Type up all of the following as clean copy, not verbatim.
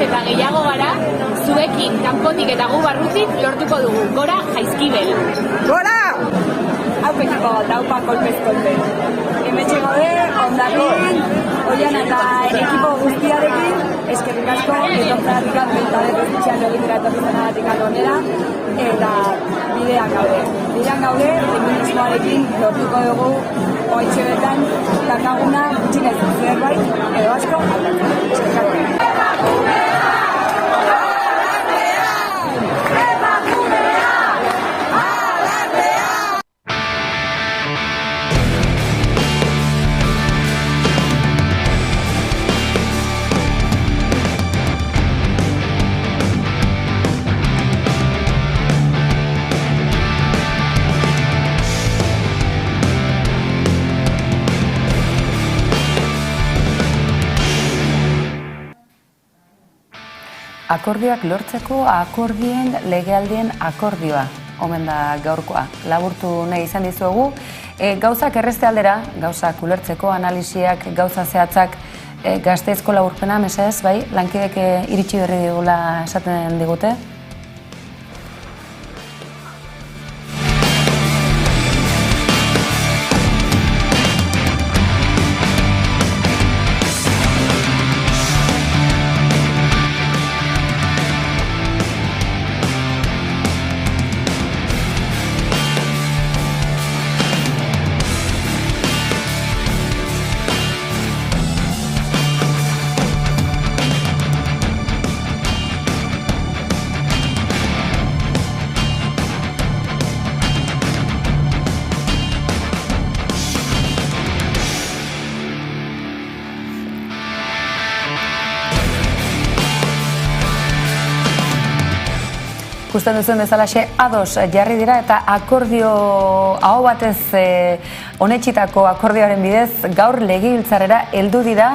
eta gehiago gara, zuekin, kanpotik eta gu barrutik lortuko dugu. Gora Jaizkibel! Gora! Hau petiko bat, hau pa kolpez-kolpe. Hemetxe gaude, Hondarrin, Oian eta ekipo guztiarekin, eskerrik asko, etortzaratik bentade prestitxean egitera etorrizanagatik onera, eta bidean gaude, feminismoarekin lortuko dugu oitxe betan, dakaguna, txinez zerbait, edo asko, aldatzen. Akordioak lortzeko akordien legealdien akordioa, omen da gaurkoa. Laburtu nahi izan dizuegu, gauzak errezte aldera, gauzak ulertzeko analisiak, gauza zehatzak, Gasteizko laburpena, mesedez, bai, lankidek iritsi berri digula esaten digute. Ikusten duzuen bezalaxe ados jarri dira eta akordio aho batez onetsitako akordioaren bidez gaur legebiltzarrera heldu dira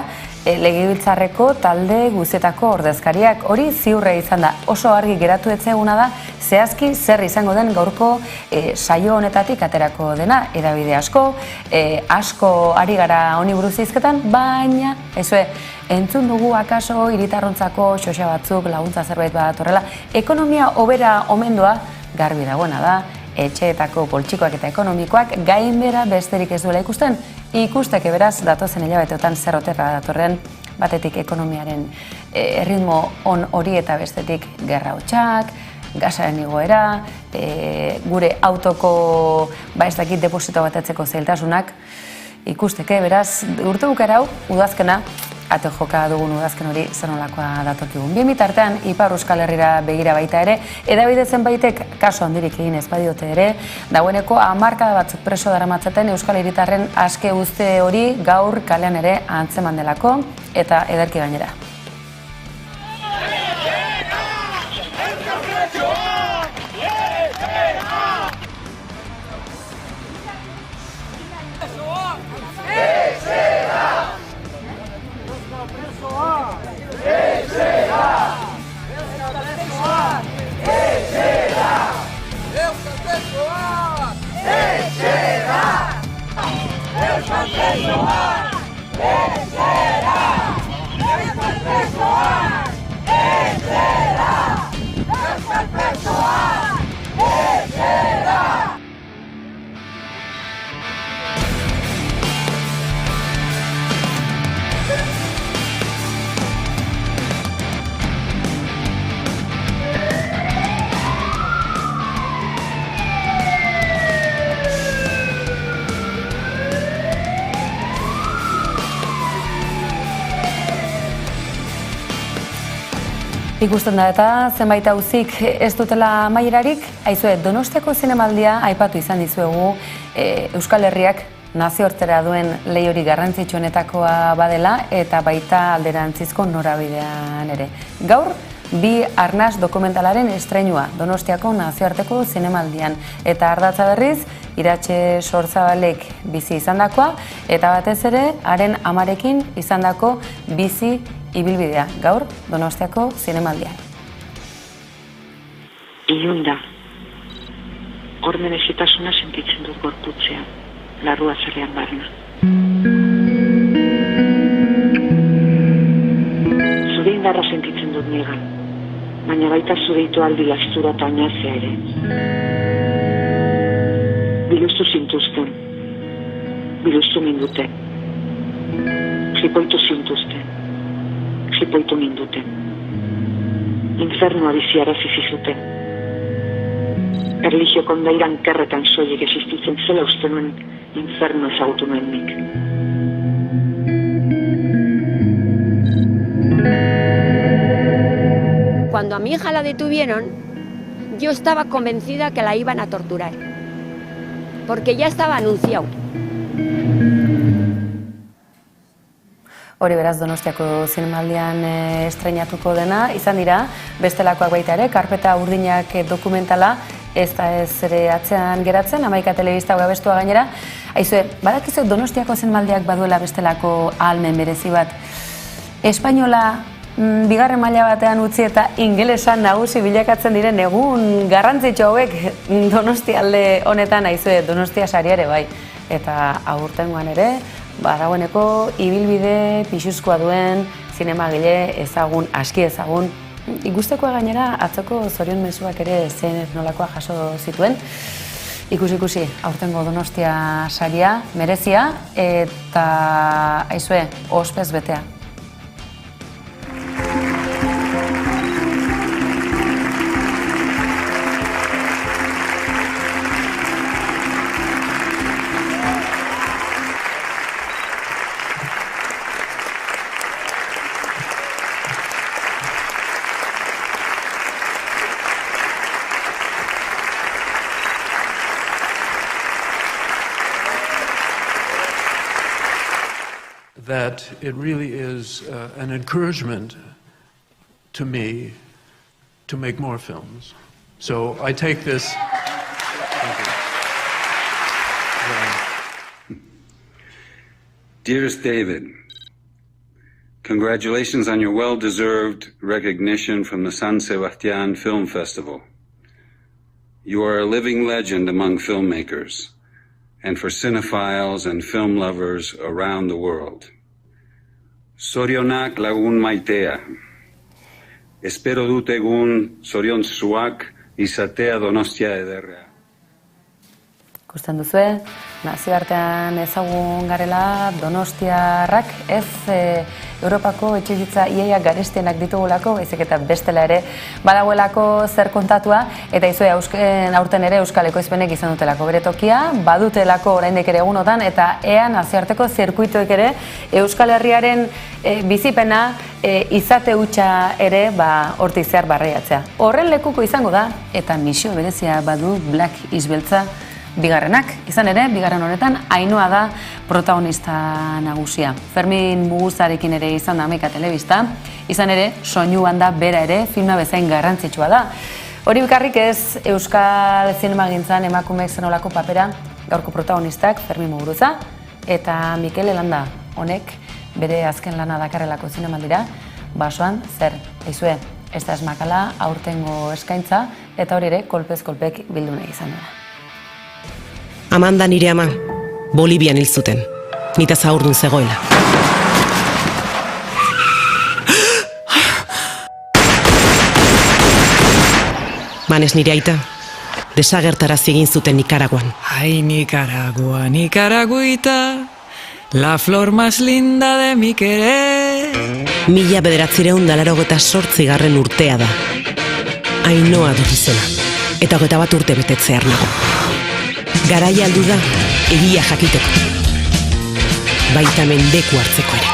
legebiltzarreko talde guztietako ordezkariak. Hori ziurre izan da, oso argi geratu etzeguna da zehazki zer izango den gaurko saio honetatik aterako dena, edabide asko ari gara honi buruz hizketan, baina entzun dugu akaso hiritarrontzako xoxa batzuk laguntza zerbait bat horrela. Ekonomia hobera omendua garbi dagoena da, etxeetako poltsikoak eta ekonomikoak gainbera besterik ez duela ikusten. Ikusteke beraz datozen hilabeteotan zer oterra datorren, batetik ekonomiaren erritmo on hori eta bestetik gerra hotsak, gasaren igoera, gure autoko ez dakit deposito batetzeko zailtasunak, ikusteke beraz urte bukara hau, udazkena, ate joka dugun udazken hori zer nolakoa datorkigun. Bien bitartean, Ipar Euskal Herrira begira baita ere, edabide zenbaitek kaso handirik egin ez badiote ere, dagoeneko 10 batzuk preso daramatzaten Euskal Hiritarren aske uzte hori gaur kalean ere antzeman delako eta ederki gainera. Ikusten da eta zenbait auzik ez dutela amaierarik, aizue Donostiako zinemaldia aipatu izan dizuegu Euskal Herriak nazioartera duen lehi hori garrantzitsuenetakoa badela eta baita alderantzizko norabidean ere. Gaur, bi arnas dokumentalaren estreinua Donostiako nazioarteko zinemaldian eta ardatza berriz Iratxe Sorzabalek bizi izandakoa eta batez ere haren amarekin izandako bizi ibilbidea gaur Donostiako zinemaldian. Ilunda, orden ezitasuna sentitzen dut gorputzean, larrua zerrean barna. Zure indarra sentitzen dut nigan, baina baita zure itoaldi lastura eta oinazea ere. Biluztu zintuzten, biluztu minduten, jipoitu zintuzten, jipoitu minduten. Infernua biziarazi zizuten. Erlijio kondairan kerretan soilik existitzen zela uste nuen infernu ezagutu nuen nik. Cuando a mi hija la detuvieron, yo estaba convencida que la iban a torturar, porque ya estaba anunciado. Hori beraz Donostiako zinemaldian estreinatuko dena, izan dira, bestelakoak baita ere, Karpeta urdinak dokumentala, ez da ez ere atzean geratzen, Hamaika telebista gabestua gainera. Aizue, badakizu Donostiako zinemaldiak baduela bestelako ahalmen berezi bat. Espainola bigarren maila batean utzi eta ingelesan nagusi bilakatzen diren egun garrantzitsu hauek Donostialde honetan, aizue, Donostia sariare bai. Eta aurtengoan ere, dagoeneko ibilbide pixuzkoa duen zinemagile ezagun, aski ezagun. Ikustekoa gainera atzoko zorion mezuak ere zen nolakoa jaso zituen. Ikusi, aurtengo Donostia saria merezia eta aizue, ospez betea. That it really is an encouragement to me to make more films. So I take this. Dearest David, congratulations on your well-deserved recognition from the San Sebastián Film Festival. You are a living legend among filmmakers and for cinephiles and film lovers around the world. Zorionak lagun maitea. Espero dut egun zoriontsuak izatea Donostia ederra. Ikusten duzue, nazioartean ezagun garela Donostiarrak, ez Europako etxebizitza iaiak garestienak ditugulako, baizik eta bestela ere badagoelako zer kontatua, eta izue aurten ere Euskal Ekoizpenek izan dutelako bere tokia, badutelako oraindik ere egunotan, eta ea nazioarteko zirkuituek ere Euskal Herriaren bizipena izate hutsa ere hortik zehar barreiatzea. Horren lekuko izango da, eta misio berezia badu Black Isbeltza bigarrenak. Izan ere, bigarren honetan, Ainhoa da protagonista nagusia. Fermin Muguzarekin ere izan da Hamaika telebista, izan ere, soinuan da bera ere, filma bezain garrantzitsua da. Hori bikarrik ez, Euskal zinemagintzan emakumeek zenolako papera, gaurko protagonistak, Fermin Muguruza, eta Mikel Elanda, honek, bere azken lana dakarrelako zinemaldira, basoan, zer, aizue, ez da esmakala, aurtengo eskaintza, eta hori ere, kolpez kolpek bildu nahi izan dira. Amanda nire ama, Bolibian hil zuten, nita zaurdun zegoela. Manes nire aita, desagertarazi egin zuten Nikaraguan. Ai, Nicaragua, Nicaragüita, la flor más linda de mi querer. 1988 urtea da. Ainhoa dut izena, eta 21 urte betetzear nago. Garaia aldu da, egia jakiteko. Baita mendeku hartzeko ere.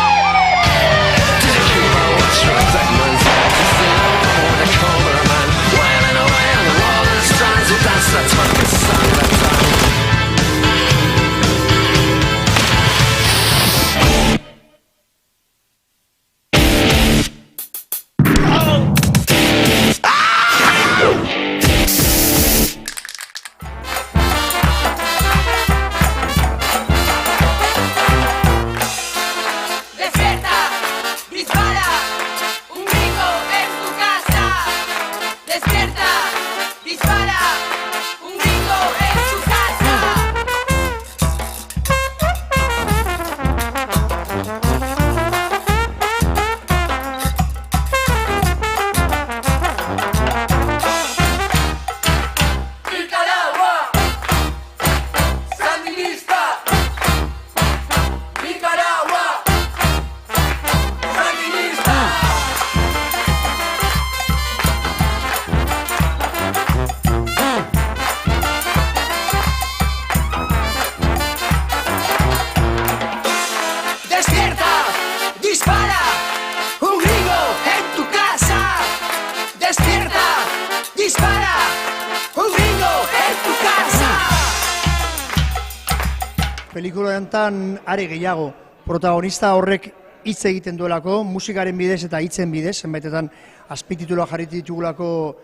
pelikula honetan are gehiago. Protagonista horrek hitz egiten duelako, musikaren bidez eta hitzen bidez, zenbaitetan azpititulua jarri ditugulako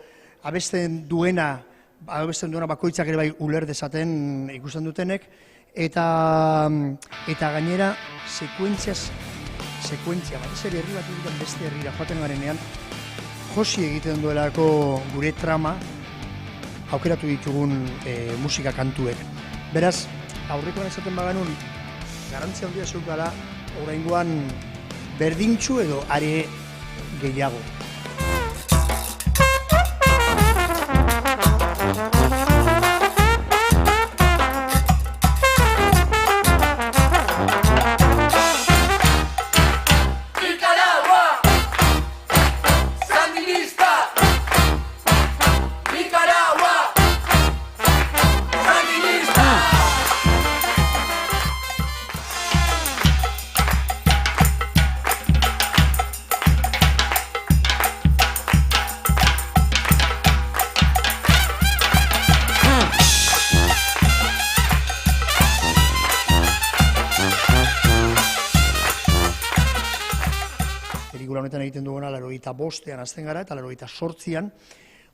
abesten duena bakoitzak ere bai uler dezaten ikusten dutenek, eta gainera sekuentzia bat, zer herri bat duten beste herrira joaten garenean, josi egiten duelako gure trama aukeratu ditugun musika kantuek. Beraz, aurrekoan esaten baganun, garantzia handia zeukala, oraingoan berdintxu edo are gehiago. Honetan egiten duguna 85ean hasten gara eta 88ean,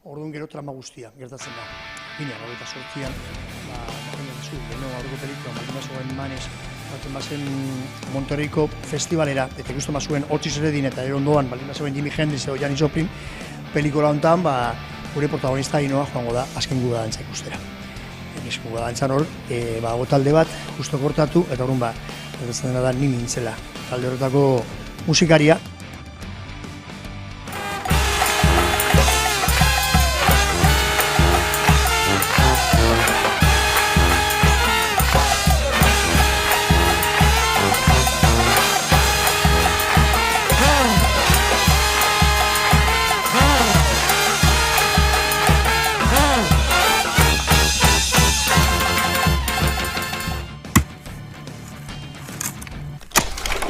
orduan gero trama guztia gertatzen da. Gina, 88ean, leheno aurreko pelikula, baldin bazoen manez, baten bazen Monterreiko festivalera, eta ikusten bazuen Otis Redding eta ero ondoan, baldin bazoen Jimi Hendrix edo Janis Joplin, pelikula honetan, gure protagonista Ainoa joango da azken guda dantza ikustera. Azken guda dantzan hor, talde bat, justo kortatu, eta orduan gertatzen dena da ni nintzela. Talde horretako musikaria.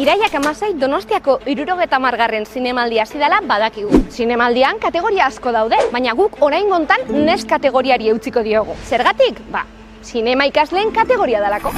Iraiak 16 Donostiako 70. zinemaldia hasi dela badakigu. Zinemaldian kategoria asko daude, baina guk oraingo hontan NES kategoriari eutsiko diogu. Zergatik? Zinema ikasleen kategoria delako.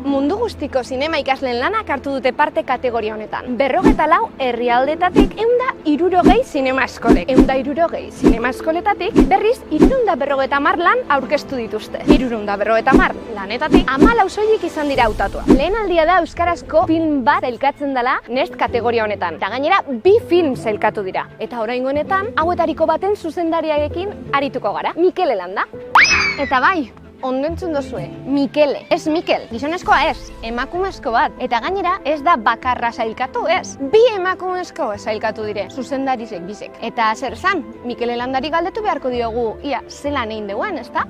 Mundu guztiko zinema ikasleen lanak hartu dute parte kategoria honetan. 44 herrialdetatik 160 zinema eskolek. 160 zinema eskoletatik berriz 350 lan aurkeztu dituzte. 350 lanetatik 14 soilik izan dira hautatua. Lehen aldia da euskarazko film bat sailkatzen dela NES kategoria honetan. Eta gainera 2 film sailkatu dira. Eta oraingo honetan hauetariko baten zuzendariarekin arituko gara. Mikele Landa. Eta bai, ondo entzun dozue, Mikele. Ez Mikel, gizonezkoa ez, emakumezko bat. Eta gainera ez da bakarra sailkatu ez. 2 emakumezko sailkatu dire, zuzendarizek bizek. Eta zer zan, Mikele Landari galdetu beharko diogu, ia, zelan egin deuen, ezta?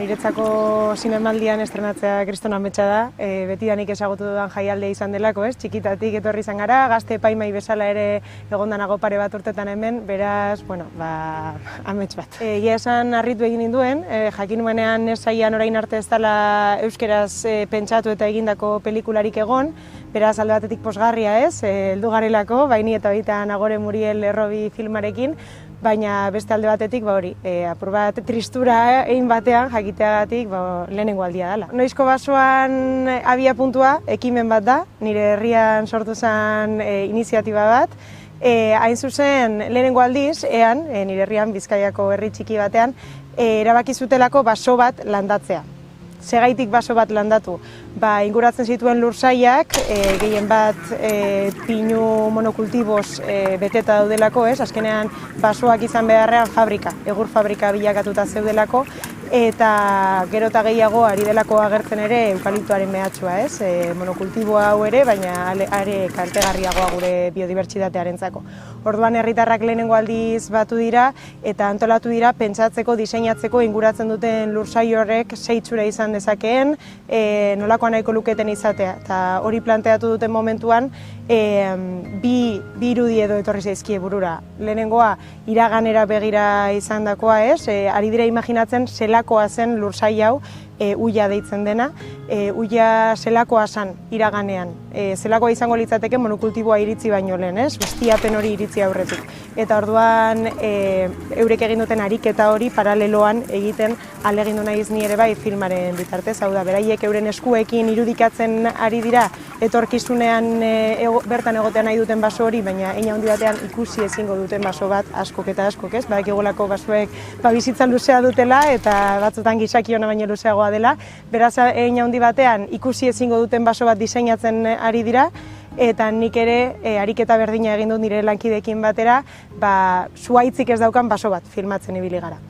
Niretzako zinemaldian estrenatzea kriston ametsa da. Betidanik ezagutu dudan jaialdea izan delako, ez? Txikitatik etorri izan gara, gazte epaimai bezala ere egondanago pare bat urtetan hemen, beraz, amets bat. Egia esan harritu egin ninduen, jakin nuenean ez saian orain arte ez dela euskeraz pentsatu eta egindako pelikularik egon, beraz alde batetik pozgarria ez, heldu garelako, baini eta baita Nagore Muriel Errobi filmarekin, baina beste alde batetik, apur bat tristura egin batean jakiteagatik lehenengo aldia dela. Noizko basoan abia puntua, ekimen bat da, nire herrian sortu zen iniziatiba bat, hain zuzen lehenengo aldiz, nire herrian Bizkaiako herri txiki batean, erabaki zutelako baso bat landatzea. Segaitik baso bat landatu. Inguratzen zituen lursaiak, gehien bat pinu monokultiboz beteta daudelako, azkenean basoak izan beharrean fabrika, egur fabrika bilakatuta zeudelako, eta gero eta gehiago ari delako agertzen ere eukaliptoaren mehatxua, monokultiboa hau ere, baina are kaltegarriagoa gure biodibertsitatearentzako. Orduan herritarrak lehenengo aldiz batu dira eta antolatu dira pentsatzeko, diseinatzeko inguratzen duten lursai horrek zeitzura izan dezakeen, nolakoa nahiko luketen izatea. Eta hori planteatu duten momentuan, bi irudi edo etorri zaizkie burura. Lehenengoa iraganera begira izan dakoa, ari dira imaginatzen zelakoa zen lursai hau, uia deitzen dena, uia zelakoa zen iraganean. zelakoa izango litzateke monokultiboa iritzi baino lehen, ez? Ustiapen hori iritzi aurretik. Eta orduan eurek egin duten ariketa hori paraleloan egiten ahalegindu naiz ni ere bai filmaren bitartez, hau da, beraiek euren eskuekin irudikatzen ari dira etorkizunean bertan egotean nahi duten baso hori, baina hein handi batean ikusi ezingo duten baso bat askok eta askok, ez? Badakigulako basoek bizitza luzea dutela eta batzutan gizakiona baino luzeagoa dela. Beraz, hein handi batean ikusi ezingo duten baso bat diseinatzen ari dira, eta nik ere ariketa berdina egin dut nire lankideekin batera, zuhaitzik ez daukan baso bat filmatzen ibili gara.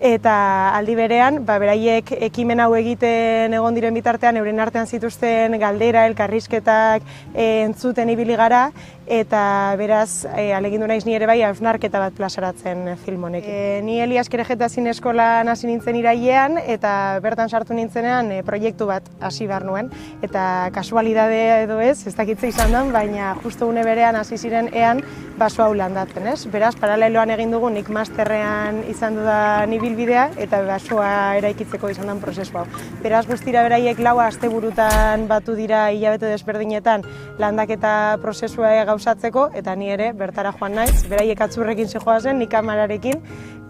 Eta aldi berean, beraiek ekimen hau egiten egon diren bitartean, euren artean zituzten galdera, elkarrizketak entzuten ibili gara, eta beraz, ahalegindu naiz ni ere bai hausnarketa bat plazaratzen film honekin. Ni Elias Kerejeta Zineskolan hasi nintzen irailean, eta bertan sartu nintzenean proiektu bat hasi behar nuen, eta kasualidadea edo ez dakitze izan den, baina justu une berean hasi ziren ean baso hau landatzen, ez? Beraz, paraleloan egin dugu nik masterrean izan dudan ibilbidea eta basoa eraikitzeko izan den prozesu hau. Beraz, guztira beraiek 4 asteburutan batu dira hilabete desberdinetan landaketa prozesua gauzatzeko, eta ni ere bertara joan naiz, beraiek atzurrekin zihoazen, nik kamerarekin,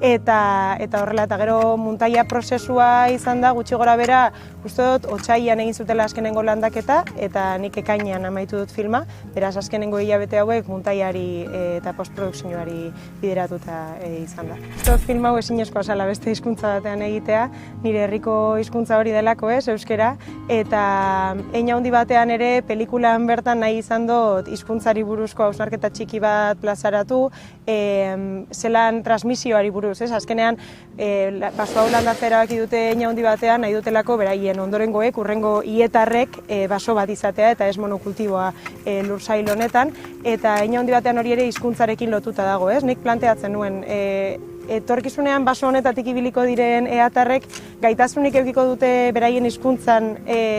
eta horrela, eta gero muntaia prozesua izan da, gutxi gora bera, uste dut, otsailean egin zutela azkenengo landaketa, eta nik ekainean amaitu dut filma, beraz azkenengo hilabete hauek muntaiari eta postprodukzioari bideratuta izan da. Uste dut film hau ezinezkoa zela beste hizkuntza batean egitea, nire herriko hizkuntza hori delako, euskera, eta hein handi batean ere pelikulan bertan nahi izan dut hizkuntzari buruzko hausnarketa txiki bat plazaratu, zelan transmisioari buruz, azkenean baso hau landatzea erabaki dute hein handi batean nahi dutelako beraien ondorengoek, urrengo hietarrek baso bat izatea eta ez monokultiboa lursail honetan, eta hein handi batean hori ere hizkuntzarekin lotuta dago, nik planteatzen nuen etorkizunean baso honetatik ibiliko diren eatarrek gaitasunik edukiko dute beraien hizkuntzan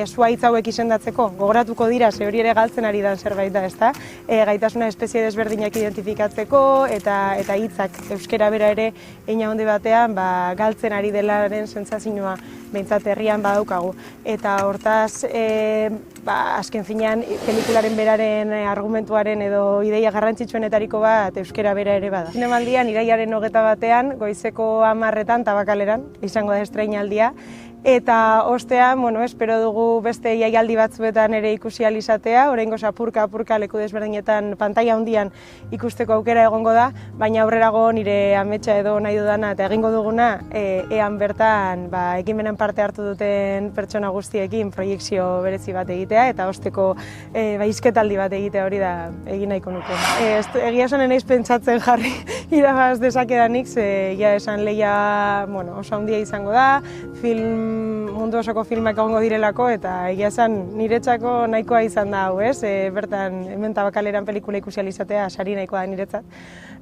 zuhaitz hauek izendatzeko, gogoratuko dira, ze hori ere galtzen ari da zerbait da, ezta? Gaitasuna espezie desberdinak identifikatzeko eta hitzak euskera bera ere hein handi batean galtzen ari delaren sentsazioa behintzat herrian badaukagu. Eta hortaz, azken finean, pelikularen beraren argumentuaren edo ideia garrantzitsuenetariko bat euskera bera ere bada. Zinemaldian, irailaren 21 goizeko 10 Tabakaleran, izango da estreinaldia, eta ostean, espero dugu beste jaialdi batzuetan ere ikusi ahal izatea, oraingoz apurka leku desberdinetan pantaila handian ikusteko aukera egongo da, baina aurrerago nire ametsa edo nahi dudana eta egingo duguna ean bertan ekimenean parte hartu duten pertsona guztiekin proiekzio berezi bat egitea eta osteko hizketaldi bat egitea, hori da egin nahiko nuke. Egia esan naiz pentsatzen jarri irabaz dezakedanik, ze ja esan lehia oso handia izango da, mundu osoko filmak egongo direlako, eta egia esan niretzako nahikoa izan da hau, bertan hemen Tabakaleran pelikula ikusi ahal izatea sari nahikoa da niretzat.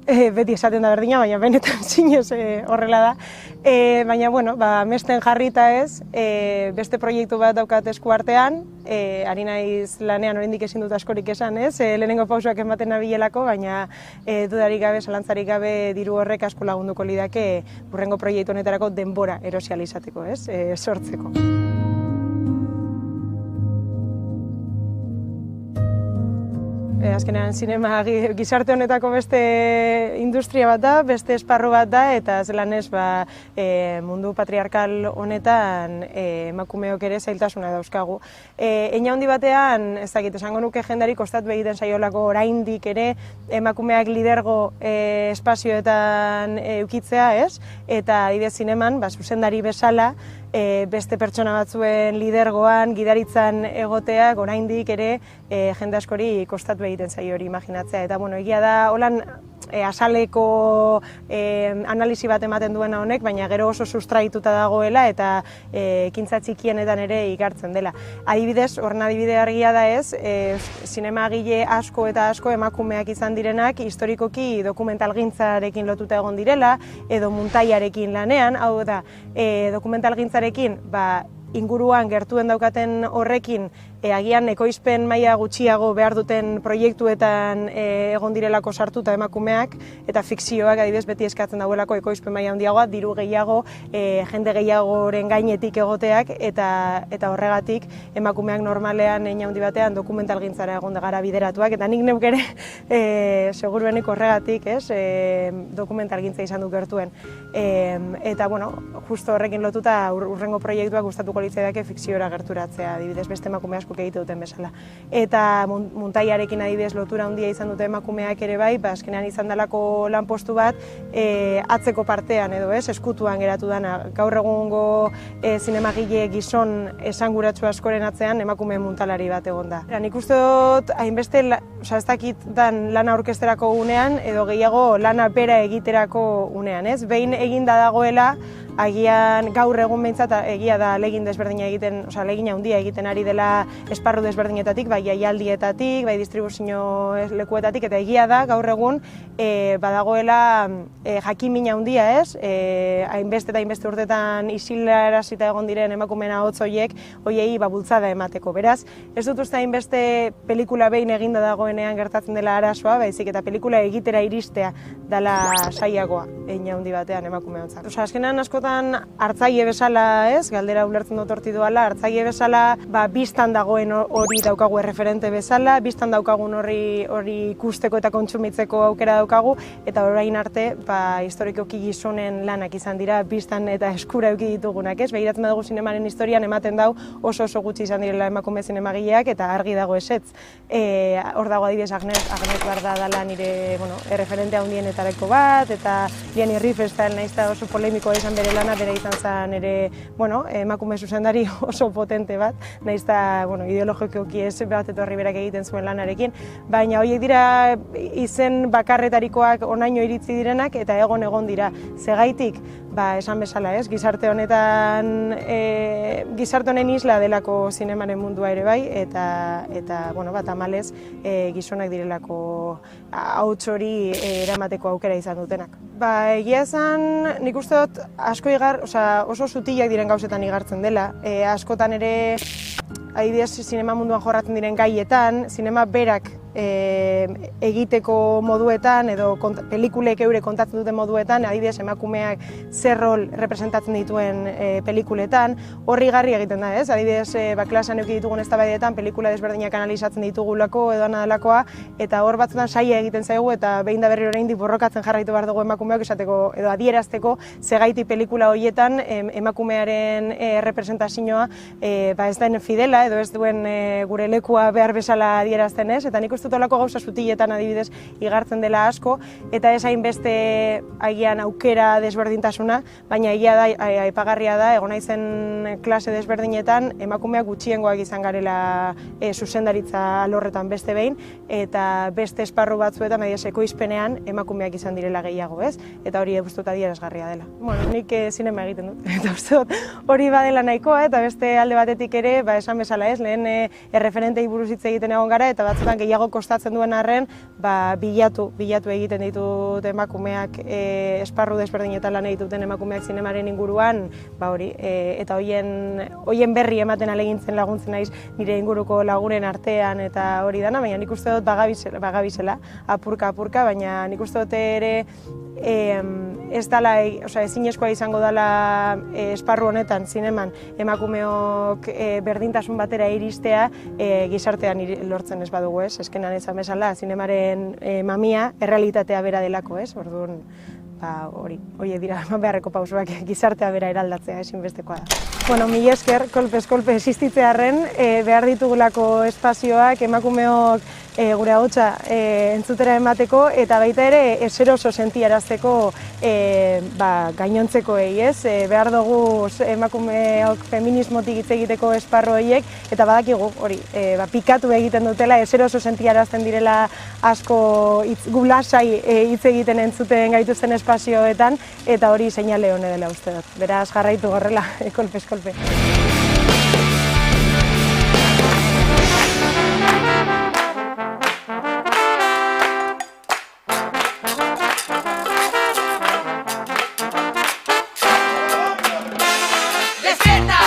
Beti esaten da berdina, baina benetan zinez horrela da. Baina, mesten jarrita ez, beste proiektu bat daukat esku artean, ari naiz lanean oraindik ezin dut askorik esan, lehenengo pausoak ematen nabilelako, baina dudarik gabe, zalantzarik gabe diru horrek asko lagunduko lidake hurrengo proiektu honetarako denbora erosi ahal izateko, sortzeko. Azkenean, zinema gizarte honetako beste industria bat da, beste esparru bat da, eta zelanez mundu patriarkal honetan emakumeok ere zailtasuna dauzkagu. Hein handi batean, ez dakit, esango nuke jendari kostatu egiten zaiolako oraindik ere emakumeak lidergo espazioetan eukitzea, eta adibidez zineman, zuzendari bezala, beste pertsona batzuen lidergoan, gidaritzan egoteak oraindik ere jende askori kostatu egiten zaio hori imaginatzea. Eta egia da, holan azaleko analisi bat ematen duena honek, baina gero oso sustraituta dagoela eta ekintza txikienetan ere igartzen dela. Adibidez, horren adibide argia da ez, zinemagile asko eta asko emakumeak izan direnak historikoki dokumentalgintzarekin lotuta egon direla, edo muntaiarekin lanean, hau da, dokumentalgintzarekin inguruan gertuen daukaten horrekin agian ekoizpen maila gutxiago behar duten proiektuetan egon direlako sartuta emakumeak, eta fikzioak adibidez beti eskatzen dauelako ekoizpen maila handiagoa, diru gehiago, jende gehiagoren gainetik egoteak, eta horregatik emakumeak normalean hein handi batean dokumentalgintzara egon gara bideratuak, eta nik neuk ere seguruenik horregatik, dokumentalgintza izan du gertuen. Eta, bueno, justo horrekin lotuta urrengo proiektuak gustatuko litzaidake fikziora gerturatzea, adibidez beste emakume askok egite duten bezala. Eta muntaiarekin adibidez lotura handia izan dute emakumeak ere bai, azkenean izan dalako lanpostu bat atzeko partean edo eskutuan geratu dana. Gaur egungo zinemagile gizon esanguratsu askoren atzean emakume muntalari bat egon da. Nik uste dut hainbeste, ez dakit dan lana orkesterako unean edo gehiago lana bera egiterako unean, ez? Behin eginda dagoela, agian gaur egun behintzat egia da ahalegin desberdina egiten, ahalegin handia egiten ari dela esparru desberdinetatik, bai jaialdietatik, bai distribuzio lekuetatik, eta egia da gaur egun badagoela jakin-min handia, ez? Hainbeste eta hainbeste urtetan isilarazita egon diren emakumeen ahots horiei bultzada emateko. Beraz, ez dut uste hainbeste pelikula behin eginda dagoenean gertatzen dela arazoa, baizik eta pelikula egitera iristea dela saiagoa hein handi batean emakumeontzat. Azkenean askotan hartzaile bezala, ez? Galdera ulertzen dut horti doala, hartzaile bezala, bistan dagoen hori daukagu erreferente bezala, bistan daukagun hori ikusteko eta kontsumitzeko aukera daukagu, eta orain arte, historikoki gizonen lanak izan dira, bistan eta eskura eduki ditugunak, ez? Begiratzen badugu zinemaren historian ematen dau oso gutxi izan direla emakume zinemagileak, eta argi dago ezetz. Hor dago adibidez Agnes Barda dela nire erreferente handienetarako bat, eta Jenny Riefenstahl naiz eta oso polemikoa izan bere lana, bere izan zen ere emakume zuzendari oso potente bat, naiz eta ideologikoki ez bat etorri berak egiten zuen lanarekin, baina horiek dira izen bakarretarikoak onaino iritzi direnak eta egon dira. Zegaitik, esan bezala, ez? Gizarte honetan, gizarte honen isla delako zinemaren mundua ere bai, eta tamalez gizonak direlako hauts hori eramateko aukera izan dutenak. Egia esan, nik uste dut asko oso sutilak diren gauzetan igartzen dela. Askotan ere, adibidez, zinema munduan jorratzen diren gaietan, zinema berak egiteko moduetan edo pelikulek eure kontatzen duten moduetan, adibidez emakumeak zer rol representatzen dituen pelikuletan, horri garri egiten da, ez? Adibidez, klasean eduki ditugun eztabaidetan pelikula desberdinak analizatzen ditugulako edo anadalakoa, eta hor batzutan saia egiten zaigu eta behin da berriro oraindik borrokatzen jarraitu behar dugu emakumeak esateko edo adierazteko zegaiti pelikula horietan emakumearen representazioa ez den fidela edo ez duen gure lekua behar bezala adierazten, ez? Eta nik uste olako gauza sutiletan adibidez igartzen dela asko, eta ez hainbeste agian aukera desberdintasuna, baina egia da, aipagarria da, egon naizen klase desberdinetan emakumeak gutxiengoak izan garela zuzendaritza alorretan beste behin, eta beste esparru batzuetan ekoizpenean emakumeak izan direla gehiago, ez? Eta hori uste dut adierazgarria dela. Nik zinema egiten dut, eta uste dut hori badela nahikoa, eta beste alde batetik ere, esan bezala, ez? Lehen erreferentei buruz hitz egiten egon gara, eta batzutan gehiago kostatzen duen arren, bilatu egiten ditut emakumeak esparru desberdinetan lan egituten emakumeak zinemaren inguruan, eta hoien berri ematen alegintzen laguntzen naiz nire inguruko lagunen artean eta hori dana, baina nik uste dut bagabizela, apurka, baina nik uste dut ere ez dala, ezinezkoa izango dela esparru honetan zineman emakumeok berdintasun batera iristea gizartean lortzen ez badugu, ez? Eskenan ezan bezala, zinemaren mamia errealitatea bera delako, ez? Orduan, hori dira beharreko pausoak gizartea bera eraldatzea ezinbestekoa da. Mila esker, kolpez-kolpe existitzearren, behar ditugulako espazioak emakumeok gure ahotsa entzutera emateko, eta baita ere eseroso sentiarazteko gainontzekoei, ez? Behar dugu emakumeok feminismotik hitz egiteko esparro horiek, eta badakigu hori, pikatu egiten dutela, eseroso sentiarazten direla asko gulasai hitz egiten entzuten gaituzten espazioetan, eta hori seinale hone dela uste dut. Beraz, jarraitu horrela, kolpez-kolpe. ¡Despierta!